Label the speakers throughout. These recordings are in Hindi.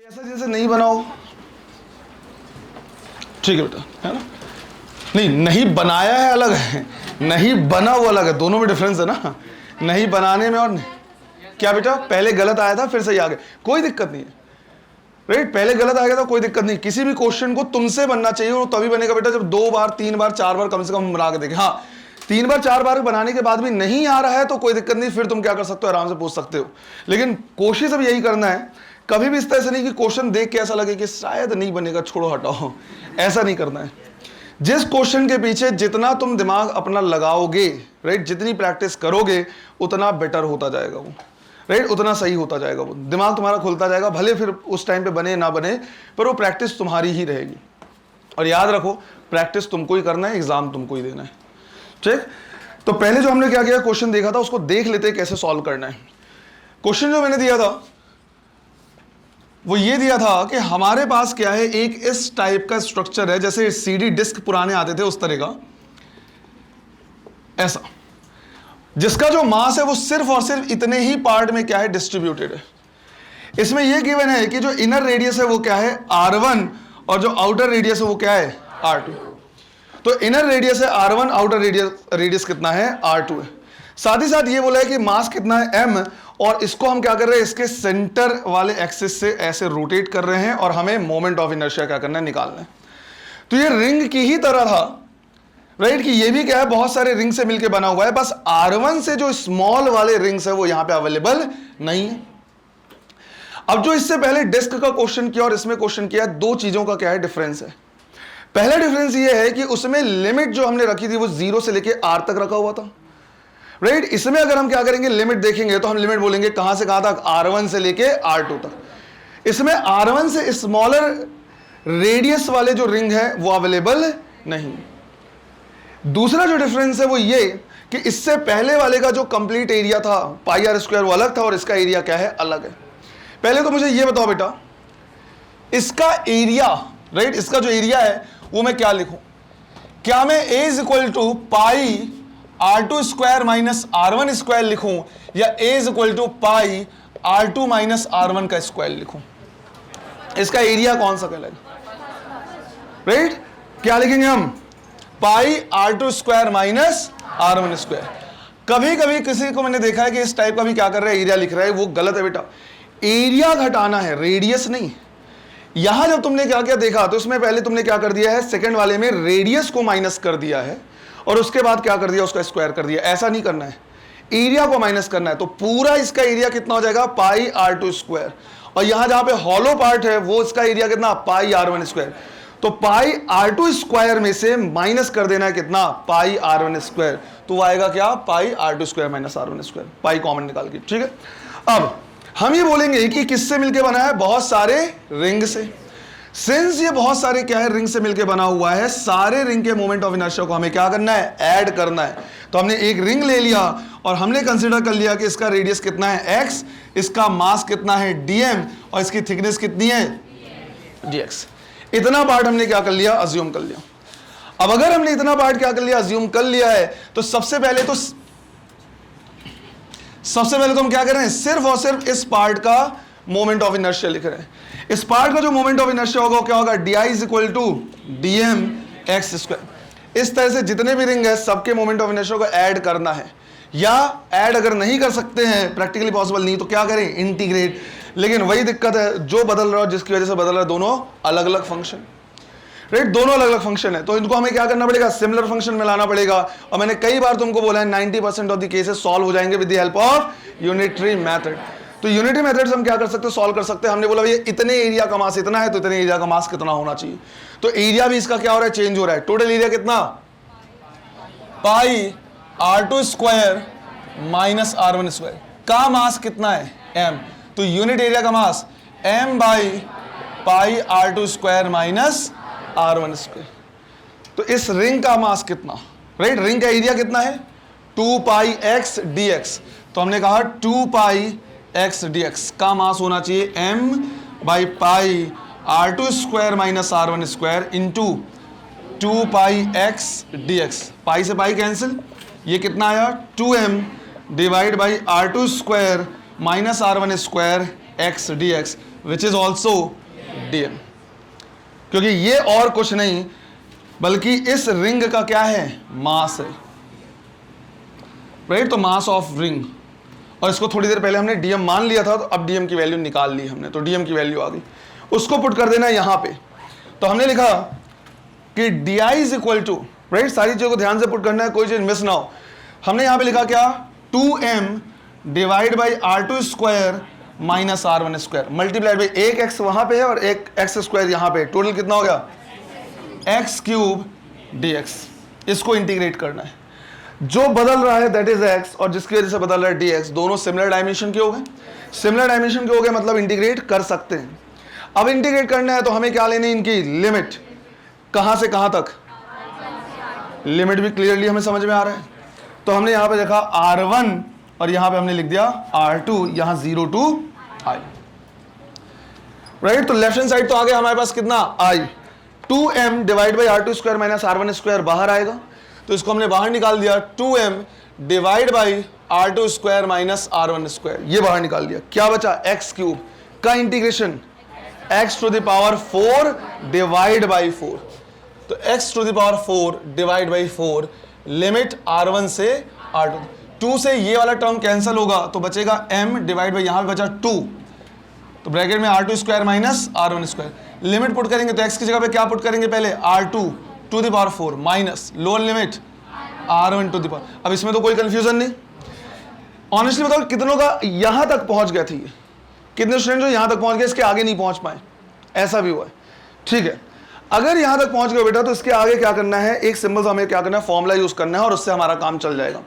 Speaker 1: ऐसा जैसे नहीं बनाओ, ठीक है बेटा, है ना। नहीं, नहीं बनाया है अलग है, नहीं बना वो अलग है, दोनों में डिफरेंस है ना। नहीं बनाने में और नहीं। क्या बेटा, पहले गलत आया था फिर सही आ गया, कोई दिक्कत नहीं है, राइट। पहले गलत आ गया था कोई दिक्कत नहीं। किसी भी क्वेश्चन को तुमसे बनना चाहिए, वो तभी बनेगा बेटा जब 2 बार 3 बार 4 बार कम से कम बना के देखें। हाँ, 3 बार 4 बार बनाने के बाद भी नहीं आ रहा है तो कोई दिक्कत नहीं, फिर तुम क्या कर सकते हो, आराम से पूछ सकते हो। लेकिन कोशिश अब यही करना है, कभी भी इस तरह से नहीं कि क्वेश्चन देख के ऐसा लगे कि शायद नहीं बनेगा, छोड़ो हटाओ, ऐसा नहीं करना है। जिस क्वेश्चन के पीछे जितना तुम दिमाग अपना लगाओगे, राइट, जितनी प्रैक्टिस करोगे उतना बेटर होता जाएगा वो, राइट, उतना सही होता जाएगा वो, दिमाग तुम्हारा खुलता जाएगा। भले फिर उस टाइम पे बने ना बने, पर वो प्रैक्टिस तुम्हारी ही रहेगी। और याद रखो, प्रैक्टिस तुमको ही करना है, एग्जाम तुमको ही देना है, ठीक। तो पहले जो हमने क्या किया, क्वेश्चन देखा था, उसको देख लेते कैसे सॉल्व करना है। क्वेश्चन जो मैंने दिया था वो ये दिया था कि हमारे पास क्या है, एक इस टाइप का स्ट्रक्चर है, जैसे सीडी डिस्क पुराने आते थे उस तरह का, ऐसा, जिसका जो मास है वो सिर्फ और सिर्फ इतने ही पार्ट में क्या है, डिस्ट्रीब्यूटेड है। इसमें यह गिवन है कि जो इनर रेडियस है वो क्या है, R1, और जो आउटर रेडियस है वो क्या है, R2। तो इनर रेडियस है R1, आउटर रेडियस कितना है, R2 है। साथ ही साथ ये बोला है कि मास कितना है, M, और इसको हम क्या कर रहे हैं, इसके सेंटर वाले एक्सिस से ऐसे रोटेट कर रहे हैं, और हमें मोमेंट ऑफ इनर्शिया क्या करना है, निकालना है। तो ये रिंग की ही तरह था, राइट, कि ये भी क्या है, बहुत सारे रिंग से मिलकर बना हुआ है, बस R1 से जो स्मॉल वाले रिंग्स है वो यहां पे अवेलेबल नहीं है। अब जो इससे पहले डिस्क का क्वेश्चन किया और इसमें क्वेश्चन किया, दो चीजों का क्या है, डिफरेंस है। पहला डिफरेंस ये है कि उसमें लिमिट जो हमने रखी थी वो 0 से लेके R तक रखा हुआ था, राइट। इसमें अगर हम क्या करेंगे, लिमिट देखेंगे तो हम लिमिट बोलेंगे कहां से कहां तक, R1 से लेके R2 तक। इसमें R1 से स्मॉलर रेडियस वाले जो रिंग है वो अवेलेबल नहीं। दूसरा जो डिफरेंस है वो ये कि इससे पहले वाले का जो कंप्लीट एरिया था πr² वो अलग था, और इसका एरिया क्या है, अलग है। पहले तो मुझे ये बताओ बेटा, इसका एरिया, राइट, इसका जो एरिया है वो मैं क्या लिखूं, क्या मैं A is equal to pi R2 square minus R1 square लिखूं, या A is equal to pi R2 minus R1 का स्क्वायर लिखूं। इसका एरिया कौन सा कहलाएगा, राइट, क्या लिखेंगे हम, पाई R2 square minus R1 square. कभी कभी किसी को मैंने देखा है कि इस टाइप का भी क्या कर रहा है, एरिया लिख रहा है, वो गलत है बेटा। एरिया घटाना है, रेडियस नहीं। यहां जब तुमने क्या क्या देखा, तो इसमें पहले तुमने क्या कर दिया है, सेकंड वाले में रेडियस को माइनस कर दिया है, और उसके बाद क्या कर दिया, उसका स्क्वायर कर दिया। ऐसा नहीं करना है, एरिया को माइनस करना है। तो पूरा इसका एरिया कितना हो जाएगा, पाई R2 स्क्वायर, और यहां जहां पे हॉलो पार्ट है वो इसका एरिया कितना, पाई R1 स्क्वायर। तो पाई R2 स्क्वायर में से माइनस कर देना है कितना, पाई R1 स्क्वायर। तो वो आएगा क्या, पाई R2 square minus R1 square, pi common निकाल के, ठीक है। अब हम ये बोलेंगे कि किससे मिलके बना है, बहुत सारे रिंग से। सिंस ये बहुत सारे क्या है, रिंग से मिलके बना हुआ है, सारे रिंग के मोमेंट ऑफ इनर्शिया को हमें क्या करना है, ऐड करना है। तो हमने एक रिंग ले लिया और हमने कंसीडर कर लिया कि इसका रेडियस कितना है, x, इसका मास कितना है, dm, और इसकी थिकनेस कितनी है, dx। इतना पार्ट हमने क्या कर लिया, अज्यूम कर लिया। अब अगर हमने इतना पार्ट क्या कर लिया, अज्यूम कर लिया है, तो सबसे पहले तो हम क्या कर रहे हैं, सिर्फ और सिर्फ इस पार्ट का मोमेंट ऑफ इनर्शिया लिख रहे हैं। इस पार्ट का जो मोमेंट ऑफ इनर्शिया होगा क्या होगा, di is equal to dm x square. इस तरह से जितने भी रिंग है सबके मोमेंट ऑफ इनर्शिया को ऐड करना है, या ऐड अगर नहीं कर सकते हैं, प्रैक्टिकली पॉसिबल नहीं, तो क्या करें, इंटीग्रेट। लेकिन वही दिक्कत है, जो बदल रहा है, जिसकी वजह से बदल रहा है, दोनों अलग अलग फंक्शन, राइट, दोनों अलग अलग फंक्शन है। तो इनको हमें क्या करना पड़ेगा, सिमिलर फंक्शन में लाना पड़ेगा। और मैंने कई बार तुमको बोला है 90% ऑफ द केसेस सॉल्व हो जाएंगे with the help of unitary method. तो यूनिटरी मेथड से हम क्या कर सकते हैं, सॉल्व कर सकते हैं। हमने बोला भैया इतने एरिया का मास इतना है, तो इतने एरिया का मास कितना होना चाहिए। तो एरिया भी इसका क्या हो रहा है, चेंज हो रहा है। टोटल एरिया कितना, पाई R2 square minus R1 square, का मास कितना है, m। तो यूनिट एरिया का mass m by pi R2 square minus R1 square. तो इस रिंग का मास कितना, राइट, रिंग का एरिया कितना है, 2 पाई x dx। तो हमने कहा 2 पाई x dx का मास होना चाहिए m by pi R2 square minus R1 square into 2 pi x dx। पाई से पाई कैंसिल, ये कितना आया, 2m divide by R2 square minus R1 square x dx। Which is also dm, क्योंकि ये और कुछ नहीं बल्कि इस रिंग का क्या है, मास है, राइट। तो मास ऑफ रिंग, और इसको थोड़ी देर पहले हमने dm मान लिया था, तो अब dm की वैल्यू निकाल ली हमने, तो dm की वैल्यू आ गई, उसको पुट कर देना यहां पे। तो हमने लिखा कि di is equal to, right, सारी चीजों को ध्यान से पुट करना है, कोई चीज मिस ना हो। हमने यहां पे लिखा क्या, 2m divide by r2 square minus r1 square multiplied by एक x वहां पे है और एक x स्क्वायर यहां पे, टोटल कितना हो गया, x क्यूब dx। इसको इंटीग्रेट करना है, जो बदल रहा है दैट इज x, और जिसकी वजह से बदल रहा है dx, दोनों सिमिलर डायमेंशन के हो गए। सिमिलर डायमेंशन के हो गए मतलब इंटीग्रेट कर सकते हैं। अब इंटीग्रेट करना है तो हमें क्या लेनी, इनकी लिमिट, कहां से कहां तक, लिमिट भी क्लियरली हमें समझ में आ रहा है। तो हमने यहां पे देखा r1 और यहां पे हमने लिख दिया r2, यहां 0 to i, राइट। तो लेफ्ट हैंड साइड तो आ गया हमारे पास कितना, i, 2m divide by r2 square minus r1 square बाहर आएगा, तो इसको हमने बाहर निकाल दिया, 2m divide by r2 square minus r1 square, ये बाहर निकाल दिया। क्या बचा, x क्यूब का integration x to the power 4 divide by 4, तो x to the power 4 divide by 4, limit r1 से r2, 2 से ये वाला टर्म कैंसिल होगा तो बचेगा m डिवाइड बाई, यहां पे बचा 2, तो ब्रैकेट में r2 square minus r1 square, limit put करेंगे तो x की जगह पे क्या पुट करेंगे, पहले r2 to the power 4 minus lower limit r1 to the power. अब इसमें तो कोई कंफ्यूजन नहीं, ऑनेस्टली बताओ कितनों का यहां तक पहुंच गया थी, कितने स्टूडेंट जो यहां तक पहुंच गए, इसके आगे नहीं पहुंच पाए, ऐसा भी हुआ है, ठीक है। अगर यहां तक पहुंच गए बेटा तो इसके आगे क्या करना है, एक सिंबल से हमें क्या करना है, फॉर्मूला यूज करना है और उससे हमारा काम चल जाएगा।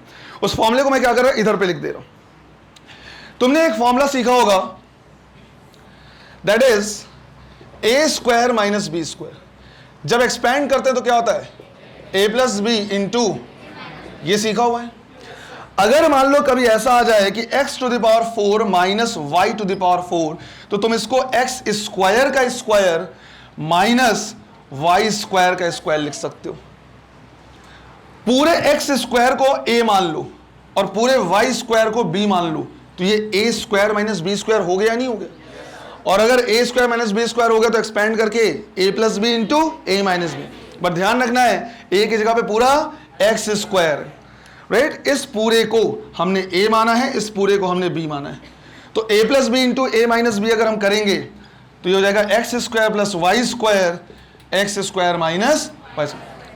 Speaker 1: उस फॉर्मूले को मैं क्या कर रहा हूं, इधर पे लिख दे रहा हूं। तुमने एक फॉर्मूला सीखा होगा that is a square minus B square, जब एक्सपैंड करते हैं तो क्या होता है, a प्लस बी इंटू, ये सीखा हुआ है। अगर मान लो कभी ऐसा आ जाए कि x to the power 4 minus Y to the power 4, तो तुम इसको x स्क्वायर का स्क्वायर माइनस वाई स्क्वायर का स्क्वायर लिख सकते हो। पूरे x स्क्वायर को a मान लो और पूरे y स्क्वायर को b मान लो, तो ये a square minus B square हो गया नहीं हो गया, और अगर a square minus B square हो गया तो एक्सपेंड करके a plus B into A minus B, but ध्यान रखना है a की जगह पे पूरा x स्क्वायर, राइट। इस पूरे को हमने a माना है, इस पूरे को हमने b माना है, तो a plus B into A minus B अगर हम करेंगे तो ये हो जाएगा X square plus Y square, X square minus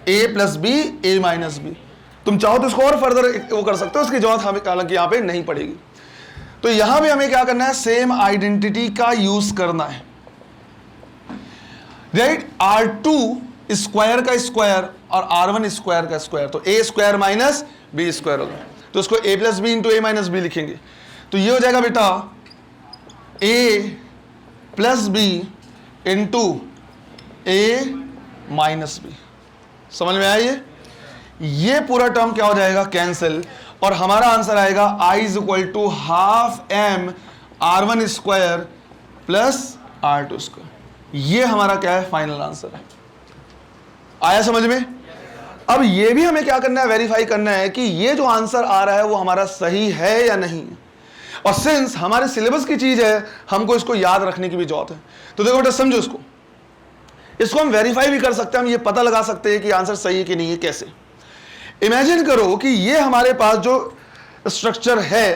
Speaker 1: A plus B A minus B. तुम चाहो तो इसको और फर्दर वो कर सकते हो, उसकी जरूरत हमें हालांकि यहाँ पे नहीं पड़ेगी। तो यहां पे हमें क्या करना है, सेम आइडेंटिटी का यूज करना है, राइट। r2 स्क्वायर का स्क्वायर और r1 स्क्वायर का स्क्वायर, तो a square minus B square होगा, तो इसको a plus B into A minus B लिखेंगे, तो ये हो जाएगा बेटा a plus B into A minus B. समझ में आया ये पूरा टर्म क्या हो जाएगा, कैंसिल, और हमारा आंसर आएगा i is equal to half m r1 square plus r2 square. ये हमारा क्या है, फाइनल आंसर है। आया समझ में। अब ये भी हमें क्या करना है, वेरीफाई करना है कि ये जो आंसर आ रहा है वो हमारा सही है या नहीं, और सिंस हमारे सिलेबस की चीज है हमको इसको याद रखने की भी जरूरत है। तो देखो बेटा समझो, इसको हम वेरीफाई भी कर सकते हैं, हम ये पता लगा सकते हैं कि आंसर सही है कि नहीं है। कैसे, इमेजिन करो कि ये हमारे पास जो स्ट्रक्चर है,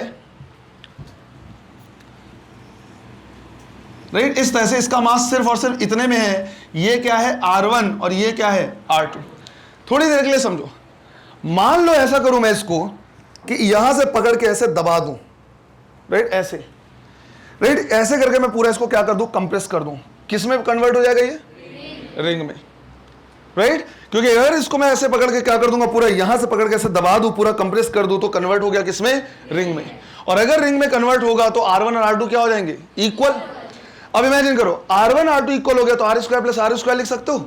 Speaker 1: राइट, इस तरह से इसका मास सिर्फ और सिर्फ इतने में है, ये क्या है r1 और ये क्या है r2। थोड़ी देर के लिए समझो, मान लो ऐसा करूं मैं इसको कि यहां से पकड़ के ऐसे दबा दूं, राइट, ऐसे, राइट, ऐसे करके मैं पूरा इसको क्या कर दूं, कंप्रेस कर दूं। किस में कन्वर्ट हो जाएगा ये, रिंग में, राइट। क्योंकि अगर इसको मैं ऐसे पकड़ के क्या कर दूंगा, पूरा यहां से पकड़ के ऐसे दबा दूं, पूरा कंप्रेस कर दूं, तो कन्वर्ट हो गया किसमें, रिंग में। और अगर रिंग में कन्वर्ट होगा तो r1 और r2 क्या हो जाएंगे, इक्वल। अब इमेजिन करो r1 r2 इक्वल हो गया तो r square plus r square लिख सकते हो।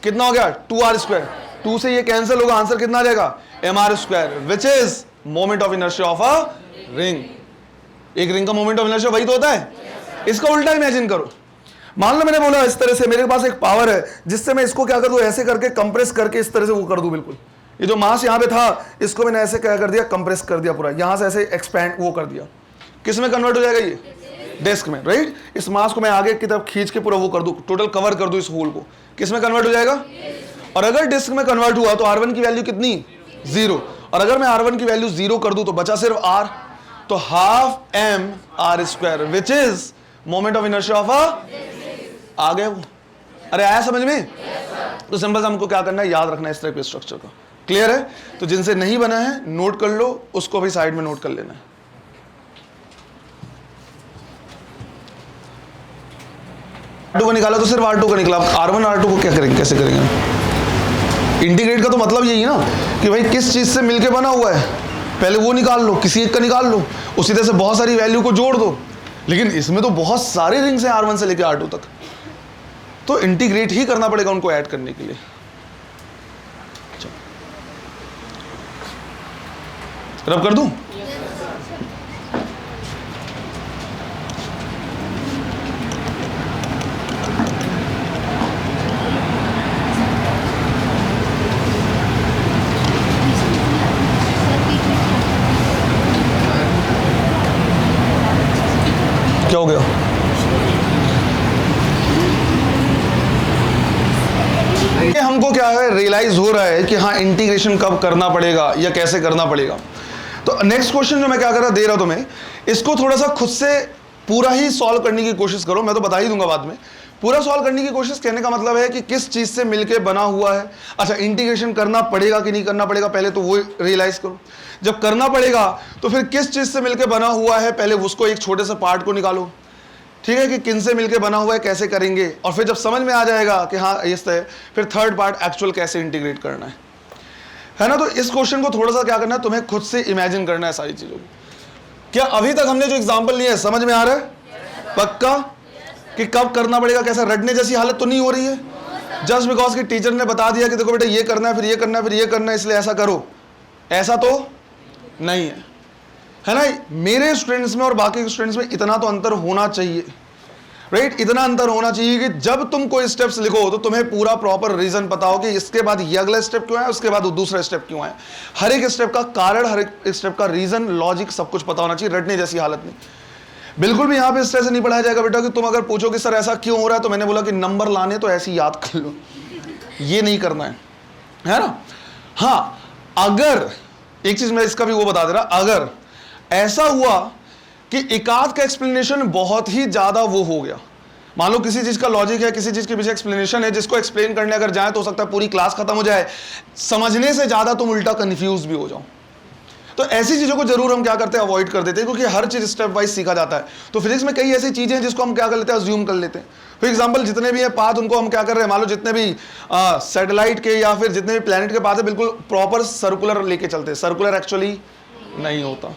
Speaker 1: कितना हो गया, 2r स्क्वायर, 2 से ये कैंसिल होगा, आंसर कितना आ जाएगा, mr square, which is moment of inertia of a ring. एक रिंग का मोमेंट ऑफ इनर्शिया वही तो होता है। इसका उल्टा इमेजिन करो, मान लो मैंने बोला इस तरह से, मेरे पास एक पावर है जिससे मैं इसको क्या कर दूं, ऐसे करके कंप्रेस करके इस तरह से वो कर दूं, बिल्कुल ये जो मास यहाँ पे था इसको मैंने ऐसे क्या कर दिया, कंप्रेस कर दिया, पूरा यहां से ऐसे एक्सपैंड वो कर दिया। किस में कन्वर्ट हो जाएगा ये, डिस्क में, राइट। इस मास को मैं आगे की तरफ खींच के पूरा वो कर दूं, टोटल कवर कर दूं इस होल को, किस में कन्वर्ट हो जाएगा? और अगर डिस्क में कन्वर्ट हुआ तो R1 की वैल्यू कितनी? 0। और अगर मैं R1 की वैल्यू 0 कर दूं तो बचा सिर्फ R, तो half m r² which is moment of inertia of आ गया वो। अरे आया समझ में? तो सिंपल से हमको क्या करना है, याद रखना है इस तरह के स्ट्रक्चर का। क्लियर है? तो जिनसे नहीं बना है नोट कर लो, उसको भी साइड में नोट कर लेना है। R2 का निकाला तो सिर्फ R2 का निकला, R1 R2 को क्या करेंगे, कैसे करेंगे? इंटीग्रेट का तो मतलब यही है ना कि भाई किस चीज से मिलके बना हुआ है, पहले वो निकाल लो, किसी एक का निकाल लो, उसी तरह से बहुत सारी वैल्यू को जोड़ दो। लेकिन इसमें तो बहुत सारे रिंग्स हैं R1 से लेके R2 तक, तो इंटीग्रेट ही करना पड़ेगा उनको ऐड करने के लिए। रब कर दूं? क्या हो गया? हमको क्या है, रियलाइज हो रहा है कि हाँ इंटीग्रेशन कब करना पड़ेगा या कैसे करना पड़ेगा। तो नेक्स्ट क्वेश्चन जो मैं क्या कर रहा दे रहा तुम्हें, इसको थोड़ा सा खुद से पूरा ही सॉल्व करने की कोशिश करो। मैं तो बता ही दूंगा बाद में। पूरा सॉल्व करने की कोशिश कहने का मतलब है कि किस चीज से मिलके बना हुआ है। अच्छा, इंटीग्रेशन करना पड़ेगा कि नहीं करना पड़ेगा, पहले तो वो रियलाइज करो। जब करना पड़ेगा तो फिर किस चीज से मिलके बना हुआ है, पहले उसको एक छोटे से पार्ट को निकालो, ठीक है, कि किन से मिलके बना हुआ है, कैसे करेंगे। और फिर जब समझ में आ जाएगा कि हाँ इस तरह, फिर थर्ड पार्ट एक्चुअल कैसे इंटीग्रेट करना है ना। तो इस क्वेश्चन को थोड़ा सा क्या करना है, तुम्हें खुद से इमेजिन करना है सारी चीजों को। क्या अभी तक हमने जो एग्जांपल लिए समझ में आ रहा है पक्का कि कब करना पड़ेगा, कैसा? रटने जैसी हालत तो नहीं हो रही है जस्ट बिकॉज कि टीचर ने बता दिया कि देखो बेटा ये करना है, फिर ये करना है, फिर ये करना है, इसलिए ऐसा करो, ऐसा तो नहीं है ना। मेरे स्टूडेंट्स में और बाकी स्टूडेंट्स में इतना तो अंतर होना चाहिए, राइट। इतना अंतर होना चाहिए कि जब तुम कोई स्टेप्स लिखो तो तुम्हें पूरा प्रॉपर रीजन पता हो कि इसके बाद ये अगला स्टेप क्यों है, उसके बाद वो दूसरा स्टेप क्यों है। हर एक स्टेप का कारण, हर एक स्टेप का रीजन, लॉजिक सब कुछ पता होना चाहिए। रटने जैसी हालत नहीं, बिल्कुल भी यहाँ पे इस तरह से नहीं पढ़ाया जाएगा बेटा कि तुम अगर पूछो कि सर ऐसा क्यों हो रहा है तो मैंने बोला कि नंबर लाने तो ऐसे ही याद कर लो, ये नहीं करना है ना। हाँ, अगर एक चीज मैं इसका भी वो बता दे रहा, अगर ऐसा हुआ कि एकाध का एक्सप्लेनेशन बहुत ही ज्यादा वो हो गया, मान लो किसी चीज का लॉजिक है, किसी चीज के पीछे एक्सप्लेनेशन है, जिसको एक्सप्लेन करने अगर जाए तो हो सकता है पूरी क्लास खत्म हो जाए, समझने से ज्यादा तुम उल्टा कंफ्यूज भी हो जाओ। तो ऐसी चीजों को जरूर हम क्या करते हैं, अवॉइड कर देते हैं, क्योंकि हर चीज स्टेप वाइज सीखा जाता है। तो फिजिक्स में कई ऐसी चीजें हैं जिसको हम क्या कर लेते हैं, अज्यूम कर लेते हैं। फॉर एग्जांपल जितने भी है पाथ, उनको हम क्या कर रहे हैं, मान लो जितने भी सैटेलाइट के या फिर जितने भी प्लेनेट के पाथ है, बिल्कुल प्रॉपर सर्कुलर लेके चलते हैं। सर्कुलर एक्चुअली नहीं होता।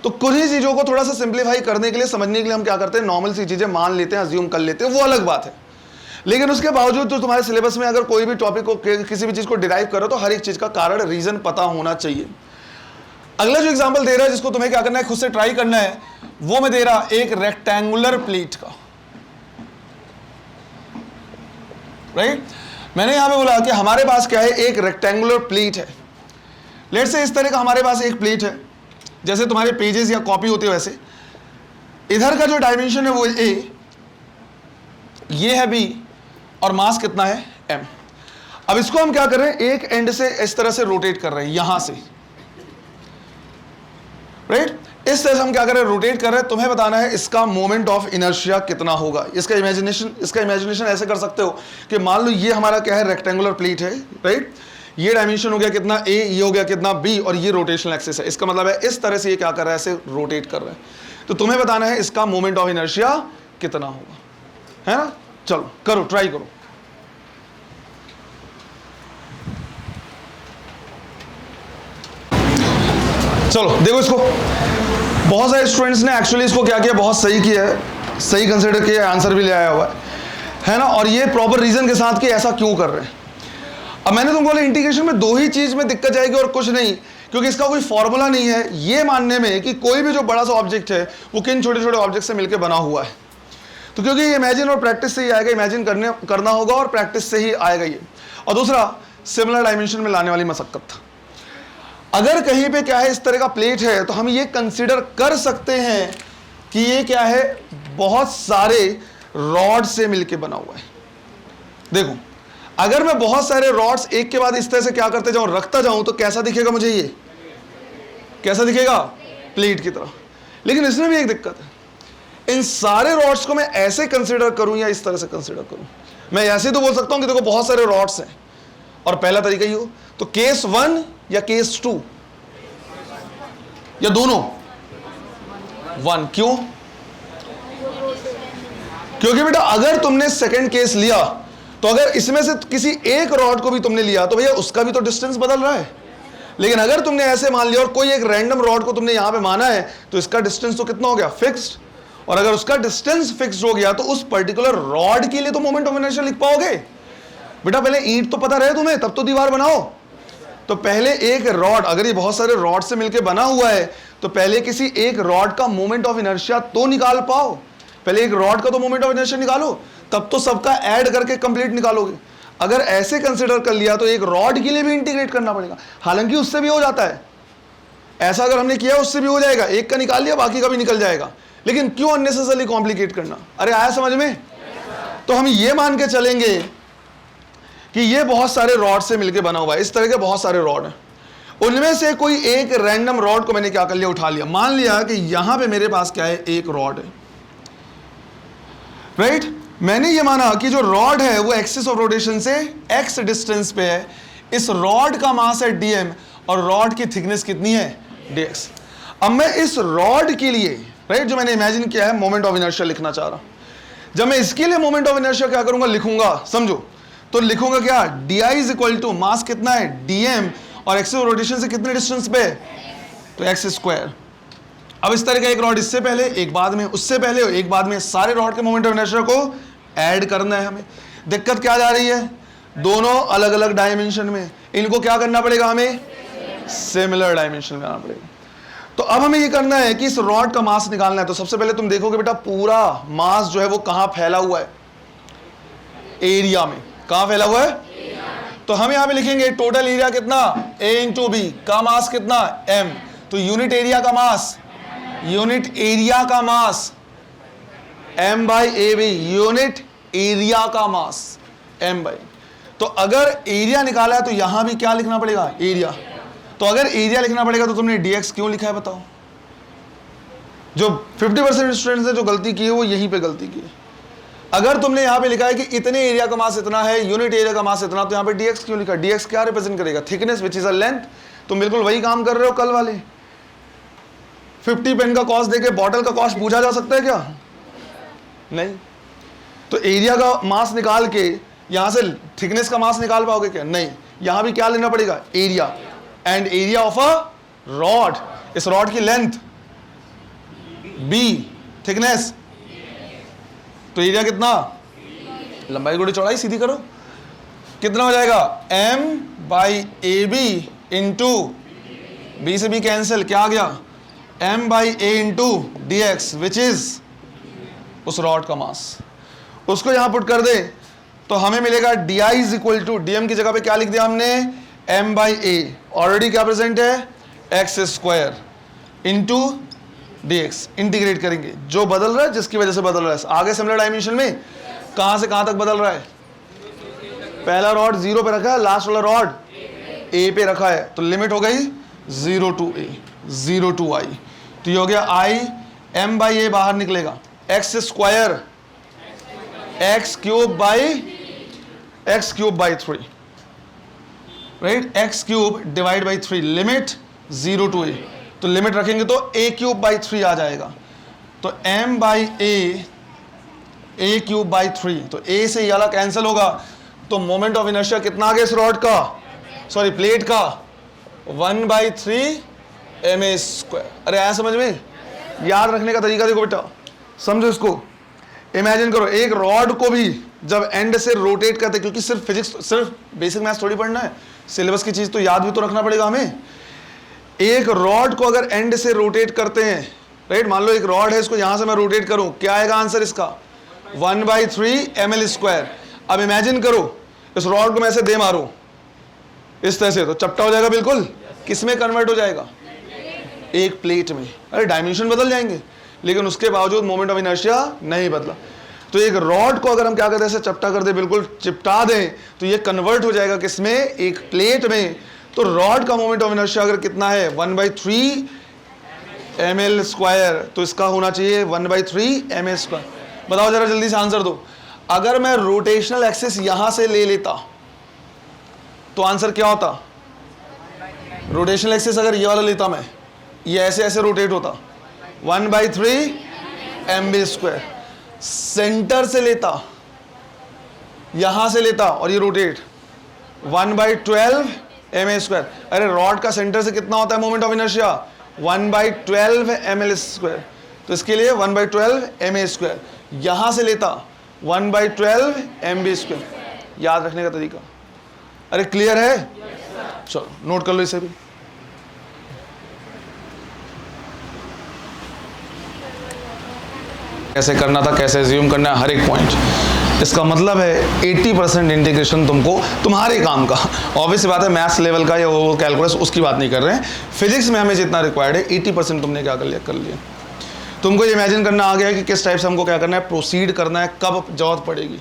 Speaker 1: तो कुछ ही चीजों को थोड़ा सा सिंप्लीफाई करने के लिए, समझने के लिए हम क्या करते हैं, नॉर्मल सी चीजें मान लेते हैं, अज्यूम कर लेते हैं, वो अलग बात है। लेकिन उसके बावजूद तो तुम्हारे सिलेबस में अगर कोई भी टॉपिक को, किसी भी चीज को डिराइव करो तो हर एक चीज का कारण, रीजन पता होना चाहिए। अगला जो एग्जांपल दे रहा है, जिसको तुम्हें क्या करना है, खुद से ट्राई करना है, वो मैं दे रहा एक रेक्टेंगुलर प्लेट का, राइट। मैंने यहां पे बोला कि हमारे पास क्या है, एक रेक्टेंगुलर प्लेट है। लेट्स से इस तरह का हमारे पास एक प्लेट है, जैसे तुम्हारे पेजेस या कॉपी होते हैं वैसे। इधर का जो डायमेंशन है वो a, ये है b, और मास कितना है m। अब इसको हम क्या कर रहे हैं, एक एंड से इस तरह से रोटेट कर रहे हैं, यहां से, राइट। इस तरह से हम क्या कर रहे हैं, रोटेट कर रहे हैं। तुम्हें बताना है इसका मोमेंट ऑफ इनर्शिया कितना होगा। इसका इमेजिनेशन ऐसे कर सकते हो कि मान लो ये हमारा क्या है, रेक्टेंगुलर प्लेट है, राइट। ये डायमेंशन हो गया कितना a, ये हो गया कितना b, और ये रोटेशनल एक्सिस है। इसका मतलब है इस तरह से ये क्या कर रहा है, ऐसे रोटेट कर रहा है। तो तुम्हें बताना है इसका मोमेंट ऑफ इनर्शिया कितना होगा, है ना। चलो करो, ट्राई करो। चलो देखो इसको, बहुत सारे स्टूडेंट्स ने एक्चुअली इसको क्या किया, बहुत सही किया है, सही कंसिडर किया, आंसर भी ले आया हुआ है ना। और ये प्रॉपर रीजन के साथ कि ऐसा क्यों कर रहे हैं। अब मैंने तुमको बोला इंटीग्रेशन में दो ही चीज में दिक्कत जाएगी और कुछ नहीं, क्योंकि इसका कोई फॉर्मूला नहीं है ये मानने में कि कोई भी जो बड़ा सा ऑब्जेक्ट है वो किन छोटे छोटे ऑब्जेक्ट से मिलकर बना हुआ है। तो क्योंकि ये इमेजिन और प्रैक्टिस से ही आएगा, इमेजिन करना होगा और प्रैक्टिस से ही आएगा ये। और दूसरा, सिमिलर डायमेंशन में लाने वाली मशक्कत। अगर कहीं पे क्या है, इस तरह का प्लेट है, तो हम ये कंसीडर कर सकते हैं कि ये क्या है, बहुत सारे रॉड से मिलके बना हुआ है। देखो, अगर मैं बहुत सारे रॉड्स एक के बाद इस तरह से क्या करते जाऊं, रखता जाऊं, तो कैसा दिखेगा मुझे, ये कैसा दिखेगा, प्लेट की तरह। लेकिन इसमें भी एक दिक्कत है, इन सारे रॉड्स को मैं ऐसे कंसीडर करूं या इस तरह से कंसीडर करूं। मैं ऐसे तो बोल सकता हूं कि देखो बहुत सारे रॉड्स हैं, और पहला तरीका ही हो, तो केस 1 या केस 2 या दोनों 1। क्यों? क्योंकि बेटा अगर तुमने सेकंड केस लिया, तो अगर इसमें से किसी एक रॉड को भी तुमने लिया तो भैया उसका भी तो डिस्टेंस बदल रहा है। लेकिन अगर तुमने ऐसे मान लिया और कोई एक रैंडम रॉड को तुमने यहां पे माना है, तो इसका डिस्टेंस तो कितना हो गया, फिक्स्ड। और अगर उसका डिस्टेंस फिक्स्ड हो गया, तो उस पर्टिकुलर रॉड के लिए तो मोमेंट ऑफ इनर्शिया लिख पाओगे। बेटा पहले ईंट तो पता रहे तुम्हें, तब तो दीवार बनाओ। तो पहले एक रॉड, अगर ये बहुत सारे रॉड से मिलकर बना हुआ है, तो पहले किसी एक रॉड का मोमेंट ऑफ इनर्शिया तो निकाल पाओ। पहले एक रॉड का तो मोमेंट ऑफ इनर्शिया निकालो, तब तो सबका ऐड करके कंप्लीट निकालोगे। अगर ऐसे कंसीडर कर लिया, तो एक रॉड के लिए भी इंटीग्रेट करना पड़ेगा। हालांकि उससे भी हो जाता है ऐसा, अगर हमने किया उससे भी हो जाएगा, एक का निकाल लिया बाकी का भी निकल जाएगा। लेकिन क्यों अननेसेसरली कॉम्प्लिकेट करना। अरे आया समझ में? तो हम ये मान के चलेंगे कि ये बहुत सारे रॉड से मिलकर बना हुआ है, इस तरह के बहुत सारे रॉड हैं। उनमें से कोई एक रैंडम रॉड को मैंने क्या कर लिया, उठा लिया। मान लिया कि यहां पे मेरे पास क्या है, एक रॉड है, राइट। मैंने ये माना कि जो रॉड है वो एक्सिस ऑफ रोटेशन से x डिस्टेंस पे है। इस रॉड का मास है dm और रॉड की थिकनेस कितनी है, dx। अब मैं इस रॉड के लिए, राइट, जो मैंने इमेजिन किया है, मोमेंट ऑफ इनर्शिया लिखना चाह रहा हूं। जब मैं इसके लिए मोमेंट ऑफ इनर्शिया क्या करूंगा, लिखूंगा, समझो। तो लिखूंगा क्या, di is equal to mass कितना है, dm, और एक्सिस ऑफ रोटेशन से कितने डिस्टेंस पे, तो x स्क्वायर। अब इस तरह का एक रॉड इससे पहले, एक बाद में, उससे पहले, एक बाद में, सारे रॉड के मोमेंट ऑफ इनर्शिया को ऐड करना है हमें। दिक्कत क्या जा रही है, दोनों अलग अलग डायमेंशन में, इनको क्या करना पड़ेगा, हमें सिमिलर डायमेंशन में आना पड़ेगा। तो अब हमें ये करना है कि इस रॉड का मास निकालना है। तो सबसे पहले तुम देखोगे बेटा पूरा मास जो है वो कहां फैला हुआ है, एरिया में। कहां फैला हुआ है, तो हम यहां पे लिखेंगे टोटल एरिया कितना, a इंटू बी, का मास कितना, m। तो यूनिट एरिया का मास, यूनिट एरिया का mass m by A B, unit area का मास m बाई। तो अगर एरिया निकाला है तो यहां भी क्या लिखना पड़ेगा, एरिया। तो अगर एरिया लिखना पड़ेगा तो तुमने dx क्यों लिखा है बताओ। जो 50% स्टूडेंट्स ने जो गलती की है वो यहीं पे गलती की है। अगर तुमने यहां पे लिखा है कि इतने एरिया का मास इतना है, यूनिट एरिया का मास इतना, तो यहां पे dx क्यों लिखा, dx क्या रिप्रेजेंट करेगा, thickness which is a length. तुम बिल्कुल वही काम कर रहे हो कल वाले। 50 पेन का कॉस्ट देके बॉटल का कॉस्ट पूछा जा सकता है क्या, नहीं। तो एरिया का मास निकाल के यहां से थिकनेस का मास निकाल पाओगे क्या, नहीं। यहां भी क्या लेना पड़ेगा, area, and area of a rod, इस रॉड की लेंथ b, थिकनेस, तो एरिया कितना, लंबाई गुणे चौड़ाई, सीधी करो, कितना हो जाएगा, m by A B into B से बी कैंसिल, क्या आ गया, m by A into D X, which is उस रॉड का मास। उसको यहां पुट कर दे तो हमें मिलेगा di is equal to, DM की जगह पे क्या लिख दिया हमने, m बाई ए, ऑलरेडी क्या प्रेजेंट है, X square into dx। Integrate करेंगे, जो बदल रहा है जिसकी वजह से बदल रहा है, आगे सिमिलर डायमेंशन में कहां से कहां तक बदल रहा है। पहला रॉड 0 पे रखा है, लास्ट वाला रॉड a पे रखा है, तो लिमिट हो गई 0 टू a, 0 टू i। तो ये हो गया i, m बाई ए बाहर निकलेगा, X square, X cube by 3, right, X cube divide by 3, limit 0 to a। तो लिमिट रखेंगे तो a क्यूब बाई 3 आ जाएगा। तो m by a cube by 3, तो a से ये वाला कैंसिल होगा। तो मोमेंट ऑफ इनर्शिया कितना आ गया इस रॉड का, सॉरी प्लेट का, 1/3 ma स्क्वायर। अरे आया समझ में, याद रखने का तरीका देखो बेटा, समझो इसको। इमेजिन करो एक रॉड को भी जब एंड से रोटेट करते, क्योंकि सिर्फ फिजिक्स, सिर्फ बेसिक मैथ्स थोड़ी पढ़ना है, सिलेबस की चीज तो याद भी तो रखना पड़ेगा हमें। एक रॉड को अगर एंड से रोटेट करते हैं, राइट, मान लो एक रॉड है, इसको यहां से मैं रोटेट करूं, क्या आएगा आंसर इसका, 1/3 ml स्क्वायर। अब इमेजिन करो इस रॉड को मैं ऐसे दे मारूं इस तरह से, तो चपटा हो जाएगा बिल्कुल, किस में कन्वर्ट हो जाएगा, एक प्लेट में। अरे डायमेंशन बदल जाएंगे, लेकिन उसके बावजूद मोमेंट ऑफ इनर्शिया नहीं बदला। तो एक रॉड को अगर हम क्या करते हैं, ऐसे चपटा कर दे, बिल्कुल चिपटा दें, तो ये कन्वर्ट हो जाएगा किसमें, एक प्लेट में। तो रॉड का मोमेंट ऑफ इनर्शिया अगर कितना है 1/3 ml स्क्वायर, तो इसका होना चाहिए 1/3 ml स्क्वायर। बताओ जरा जल्दी से आंसर दो। अगर मैं रोटेशनल एक्सिस यहां से ले लेता तो आंसर क्या होता? रोटेशनल एक्सिस अगर ये वाला लेता मैं, ये ऐसे ऐसे रोटेट होता 1/3 mv स्क्वायर। सेंटर से लेता, यहां से लेता और ये रोटेट 1/12 mA स्क्वायर। अरे रॉड का सेंटर से कितना होता है moment of inertia? 1/12 ml square. तो इसके लिए 1/12 mA स्क्वायर। यहां से लेता 1/12 mv स्क्वायर। याद रखने का तरीका। अरे क्लियर है? चलो नोट कर लो इसे भी। कैसे करना था, कैसे एज्यूम करना है, हर एक पॉइंट। इसका मतलब है 80% इंटीग्रेशन तुमको तुम्हारे काम का, ऑब्वियस बात है मैथ्स लेवल का या वो कैलकुलस उसकी बात नहीं कर रहे हैं, फिजिक्स में हमें जितना रिक्वायर्ड है 80% तुमने क्या कर लिया। तुमको ये इमेजिन करना आ गया कि किस टाइप से हमको क्या करना है, प्रोसीड करना है, कब जरूरत पड़ेगी,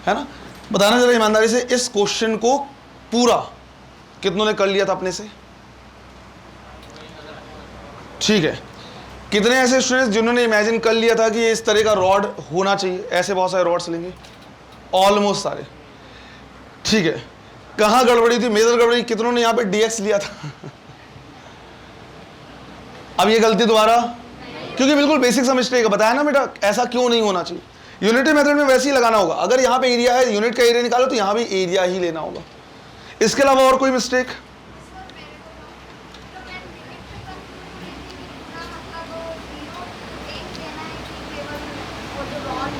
Speaker 1: है ना। बताना जरा ईमानदारी से, इस क्वेश्चन को पूरा कितनों ने कर लिया था अपने से? ठीक है। कितने ऐसे स्टूडेंट्स जिन्होंने इमेजिन कर लिया था कि ये इस तरह का रॉड होना चाहिए, ऐसे बहुत सारे रॉड्स लेंगे? ऑलमोस्ट सारे। ठीक है। कहां गड़बड़ी थी, मेजर गड़बड़ी कितनों ने यहां पे डीएक्स लिया था? अब ये गलती दोबारा, क्योंकि बिल्कुल बेसिक सा मिस्टेक है। बताया ना बेटा, ऐसा क्यों नहीं होना चाहिए। यूनिटी मेथड में वैसे ही लगाना होगा। अगर यहां पे एरिया है, यूनिट का एरिया निकालो, तो यहां भी एरिया ही लेना होगा। इसके अलावा और कोई मिस्टेक?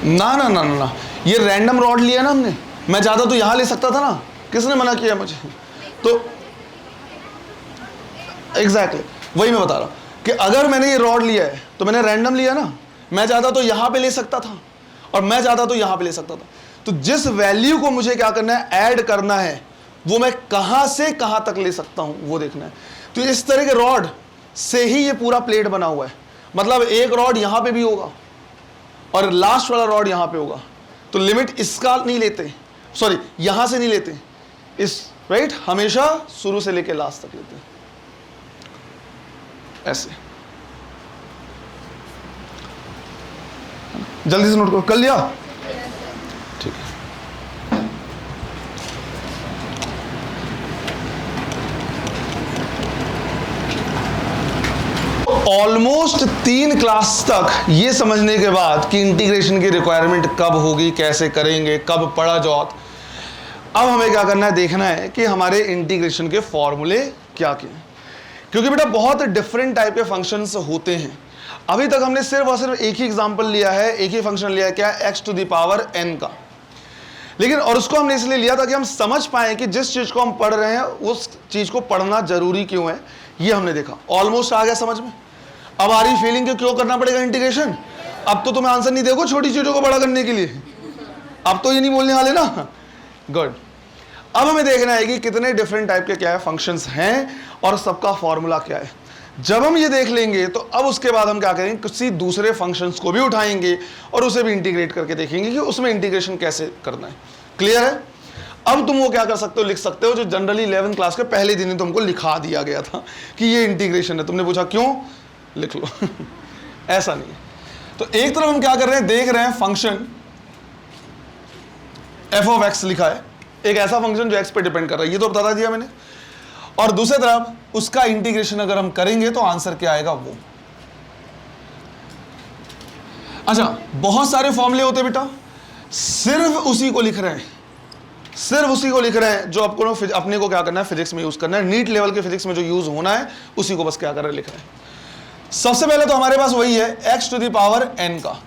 Speaker 1: ना ना ना ना, ये रैंडम रॉड लिया ना हमने। मैं चाहता तो यहां ले सकता था ना, किसने मना किया मुझे? तो एग्जैक्टली वही मैं बता रहा हूं कि अगर मैंने ये रॉड लिया है तो मैंने रैंडम लिया ना। मैं चाहता तो यहां पे ले सकता था और मैं चाहता तो यहां पे ले सकता था। तो जिस वैल्यू को मुझे क्या करना है, ऐड करना है, वो मैं कहां से कहां तक ले सकता हूं वो देखना है। तो इस तरह के रॉड से ही ये पूरा प्लेट बना हुआ है। मतलब एक रॉड यहां पे भी होगा और लास्ट वाला रॉड यहां पे होगा। तो लिमिट इसका नहीं लेते, सॉरी यहां से नहीं लेते, इस राइट, हमेशा शुरू से लेके लास्ट तक लेते हैं ऐसे। जल्दी से नोट करो, कर लिया? ठीक है। ऑलमोस्ट 3 क्लास तक ये समझने के बाद कि इंटीग्रेशन की रिक्वायरमेंट कब होगी, कैसे करेंगे, कब पढ़ा जॉत, अब हमें क्या करना है, देखना है कि हमारे इंटीग्रेशन के फॉर्मूले क्या क्या हैं। क्योंकि बेटा बहुत डिफरेंट टाइप के फंक्शंस होते हैं। अभी तक हमने सिर्फ और सिर्फ एक ही एग्जांपल लिया है, एक ही फंक्शन लिया है, क्या, x⁴n का। लेकिन और उसको हमने इसलिए लिया था कि हम समझ पाए कि जिस चीज को हम पढ़ रहे हैं उस चीज को पढ़ना जरूरी क्यों है, ये हमने देखा। ऑलमोस्ट आ गया समझ में। अब आ रही फीलिंग कि क्यों करना पड़ेगा इंटीग्रेशन। अब तो तुम्हें आंसर नहीं देखो छोटी चीजों को बड़ा करने के लिए, अब तो ये नहीं बोलने वाले ना। गुड। अब हमें देखना है कि कितने डिफरेंट टाइप के क्या है फंक्शंस हैं और सबका फॉर्मूला क्या है। जब हम ये देख लेंगे तो अब उसके बाद हम क्या करेंगे, किसी दूसरे फंक्शंस को भी उठाएंगे और उसे भी इंटीग्रेट करके देखेंगे कि उसमें इंटीग्रेशन कैसे करना है। क्लियर है? अब तुम वो क्या कर सकते हो, लिख सकते हो जो जनरली 11th क्लास के पहले दिन ही तुमको लिखा दिया गया था कि ये इंटीग्रेशन है। तुमने पूछा क्यों, लिख लो। ऐसा नहीं है। तो एक तरफ हम क्या कर रहे हैं, देख रहे हैं फंक्शन f(x) लिखा है, एक ऐसा फंक्शन जो x पे डिपेंड कर रहा है, ये तो बता दिया मैंने। और दूसरी तरफ उसका इंटीग्रेशन अगर हम करेंगे तो आंसर क्या आएगा वो। अच्छा, बहुत सारे फॉर्मूले होते हैं बेटा, सिर्फ उसी को लिख रहे हैं, सिर्फ उसी को लिख रहे हैं जो आपको अपने को क्या करना है, फिजिक्स में यूज करना है। नीट लेवल के फिजिक्स में जो यूज होना है उसी को बस क्या कर रहे हैं, लिख रहे हैं। सबसे पहले तो हमारे पास वही है x⁴n का।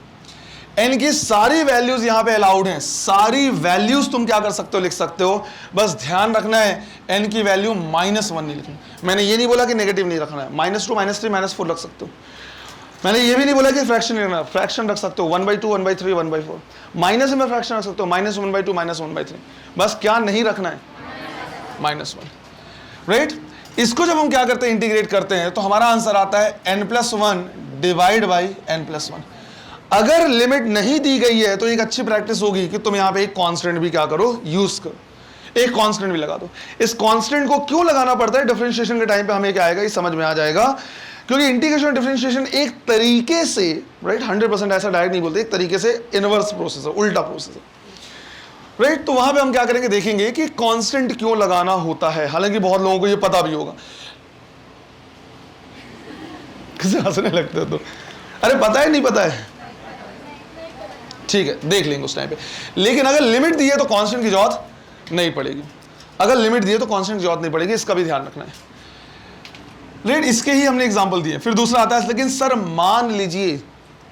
Speaker 1: n की सारी वैल्यूज यहां पे अलाउड हैं, सारी वैल्यूज तुम क्या कर सकते हो, लिख सकते हो। बस ध्यान रखना है n की वैल्यू -1 नहीं लिखनी। मैंने ये नहीं बोला कि नेगेटिव नहीं रखना है, -2 -3 -4 रख सकते हो। मैंने ये भी नहीं बोला कि फ्रैक्शन नहीं रखना, फ्रैक्शन रख सकते हो 1/2 1/3 1/4। माइनस में फ्रैक्शन रख सकते हो -1/2 -1/3। बस क्या नहीं रखना है, -1, राइट। इसको जब हम क्या करते हैं, इंटीग्रेट करते हैं, तो हमारा आंसर आता है n+1 डिवाइड बाई n+1। अगर लिमिट नहीं दी गई है तो एक अच्छी प्रैक्टिस होगी कि तुम यहां पे एक कांस्टेंट भी क्या करो, यूज करो, एक कांस्टेंट भी लगा दो। इस कांस्टेंट को क्यों लगाना पड़ता है डिफरेंशिएशन के टाइम पे, हमें क्या आएगा ये समझ में आ जाएगा, क्योंकि इंटीग्रेशन और डिफरेंशिएशन एक तरीके से, राइट, 100% ऐसा डायरेक्ट नहीं बोलते, एक तरीके से इनवर्स प्रोसेस है, उल्टा प्रोसेस है, राइट। तो वहां पे हम क्या करेंगे, देखेंगे कि कांस्टेंट क्यों लगाना होता है। हालांकि बहुत लोगों को ये पता भी होगा, किसे हंसने लगते हो तो, अरे पता है नहीं पता है, ठीक है देख लेंगे उस टाइम पे। लेकिन अगर लिमिट दी है तो कांस्टेंट की जरूरत नहीं पड़ेगी, अगर लिमिट दी है तो कांस्टेंट की जरूरत नहीं पड़ेगी, इसका भी ध्यान रखना है, राइट। इसके ही हमने एग्जांपल दिए। फिर दूसरा आता है, लेकिन सर मान लीजिए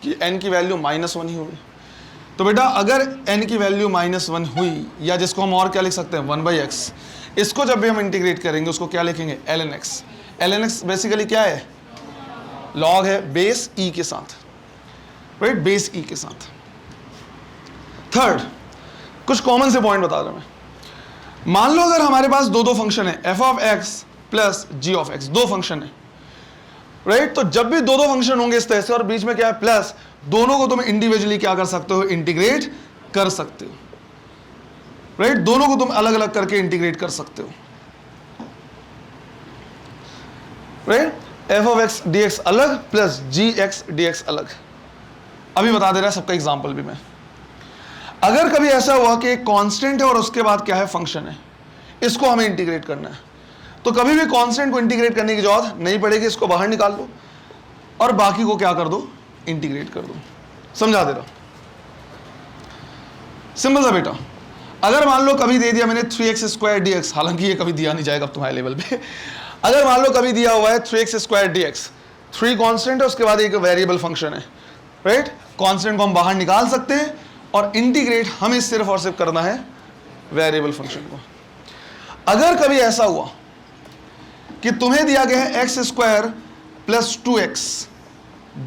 Speaker 1: कि n की वैल्यू -1 ही होगी, तो बेटा अगर n की वैल्यू -1 हुई, या जिसको हम और क्या लिख सकते हैं 1/x, इसको जब भी हम इंटीग्रेट करेंगे उसको क्या लिखेंगे, ln x। ln x basically क्या है, लॉग है बेस e के साथ, राइट, बेस e के साथ। थर्ड, कुछ कॉमन से पॉइंट बता रहा हूं मैं। मान लो अगर हमारे पास दो फंक्शन है, f(x) प्लस g(x), दो फंक्शन है, राइट। तो जब भी दो फंक्शन होंगे इस तरह से और बीच में क्या है प्लस, दोनों को तुम इंडिविजुअली क्या कर सकते हो, इंटीग्रेट कर सकते हो, राइट। दोनों को तुम अलग अलग करके इंटीग्रेट कर सकते हो, राइट। f(x) dx अलग प्लस gx dx अलग। अभी बता दे रहा है सबका एग्जांपल भी मैं। अगर कभी ऐसा हुआ कि एक कांस्टेंट है और उसके बाद क्या है, फंक्शन है, इसको हमें इंटीग्रेट करना है, तो कभी भी कांस्टेंट को इंटीग्रेट करने की जरूरत नहीं पड़ेगी, इसको बाहर निकाल दो और बाकी को क्या कर दो, इंटीग्रेट कर दो। समझा दे रहा, सिंपल सा बेटा। अगर मान लो कभी दे दिया मैंने 3x² dx, हालांकि ये कभी दिया नहीं जाएगा तुम्हारे लेवल पे। अगर मान लो कभी दिया हुआ है 3x² dx, 3 कांस्टेंट है, उसके बाद एक वेरिएबल फंक्शन है, राइट। कांस्टेंट को हम बाहर निकाल सकते हैं और इंटीग्रेट हमें सिर्फ और सिर्फ करना है वेरिएबल फंक्शन को। अगर कभी ऐसा हुआ कि तुम्हें दिया गया है x² प्लस 2x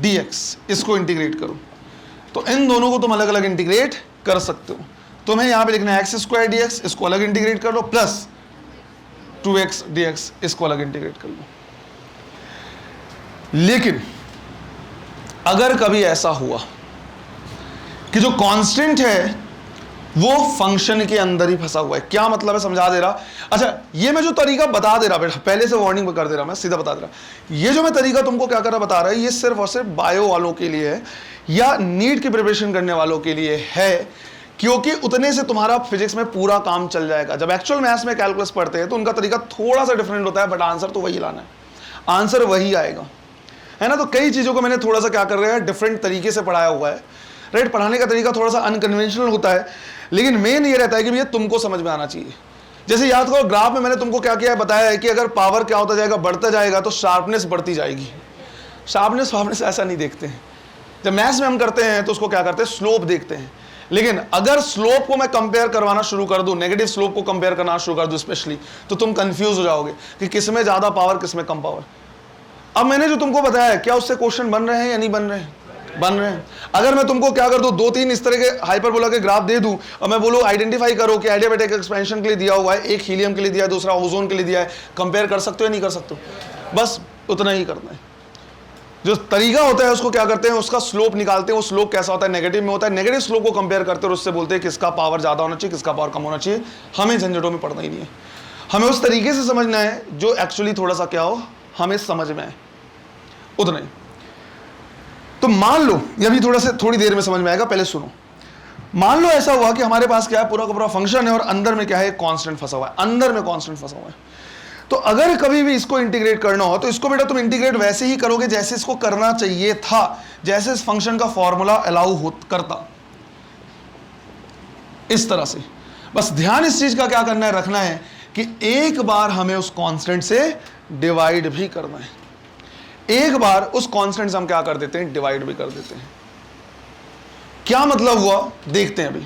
Speaker 1: dx, इसको इंटीग्रेट करो, तो इन दोनों को तुम अलग अलग इंटीग्रेट कर सकते हो। तुम्हें यहां पे लिखना है x² dx, इसको अलग इंटीग्रेट कर लो, प्लस 2x dx, इसको अलग इंटीग्रेट कर लो। लेकिन अगर कभी ऐसा हुआ कि जो कांस्टेंट है वो फंक्शन के अंदर ही फंसा हुआ है, क्या मतलब है, समझा दे रहा। अच्छा, ये मैं जो तरीका बता दे रहा बेटा, पहले से वार्निंग कर दे रहा, मैं सीधा बता दे रहा, ये जो मैं तरीका तुमको क्या कर रहा बता रहा है, ये सिर्फ और सिर्फ बायो वालों के लिए है या नीट की प्रिपरेशन करने वालों के लिए है, क्योंकि उतने से तुम्हारा फिजिक्स में पूरा काम चल जाएगा। जब एक्चुअल मैथ्स में कैलकुलस पढ़ते हैं तो उनका तरीका थोड़ा सा डिफरेंट होता है, बट आंसर तो वही लाना है, आंसर वही आएगा, है ना। तो कई चीज़ों को मैंने थोड़ा सा क्या कर रहा है, डिफरेंट तरीके से पढ़ाया हुआ है, राइट। पढ़ाने का तरीका थोड़ा सा अनकन्वेंशनल होता है, लेकिन मेन ये रहता है कि भैया तुमको समझ में आना चाहिए। जैसे याद करो, ग्राफ में मैंने तुमको क्या किया है, बताया है कि अगर पावर क्या होता जाएगा, बढ़ता जाएगा, तो शार्पनेस बढ़ती जाएगी। शार्पनेस ऐसा नहीं देखते हैं, जब मैथ्स में हम करते हैं तो उसको क्या करते हैं, स्लोप देखते हैं। लेकिन अगर स्लोप को मैं कंपेयर करवाना शुरू कर दूं, नेगेटिव स्लोप को कंपेयर करना शुरू कर दूं स्पेशली, तो तुम कंफ्यूज हो जाओगे कि किसमें ज्यादा पावर, किसमें कम पावर। अब मैंने जो तुमको बताया है, क्या उससे क्वेश्चन बन रहे हैं या नहीं बन रहे हैं, बन रहे हैं। अगर मैं तुमको क्या कर दूं, 2-3 इस तरह के हाइपरबोला के ग्राफ दे दूं और मैं बोलूं आइडेंटिफाई करो कि एडियाबैटिक एक्सपेंशन के लिए दिया हुआ है, एक हीलियम के लिए दिया है, दूसरा ओजोन के लिए दिया है, कंपेयर कर सकते हो या नहीं कर सकते हो, बस उतना ही करना है। जो तरीका होता है उसको क्या करते हैं, उसका स्लोप निकालते हैं, वो स्लोप कैसा होता है, नेगेटिव में होता है, नेगेटिव स्लोप को कंपेयर करते हैं और उससे बोलते हैं किसका पावर ज्यादा होना चाहिए, किसका पावर कम होना चाहिए। हमें झंझटों में पड़ना ही नहीं है, हमें उस तरीके से समझना है जो एक्चुअली थोड़ा सा क्या हो, हमें समझ में आए, उतना ही। तो मान लो, ये भी थोड़ी देर में समझ में आएगा, पहले सुनो। मान लो ऐसा हुआ कि हमारे पास क्या है, पूरा का पूरा फंक्शन है और अंदर में क्या है, कांस्टेंट फंसा हुआ है, अंदर में कांस्टेंट फंसा हुआ है। तो अगर कभी भी इसको इंटीग्रेट करना हो तो इसको बेटा तुम इंटीग्रेट वैसे ही करोगे जैसे इसको करना चाहिए था, जैसे इस फंक्शन का फॉर्मूला अलाउ करता, इस तरह से। बस ध्यान इस चीज का क्या करना है, रखना है कि एक बार हमें उस कांस्टेंट से डिवाइड भी करना है, एक बार उस कांस्टेंट से हम क्या कर देते हैं, डिवाइड भी कर देते हैं। क्या मतलब हुआ, देखते हैं अभी।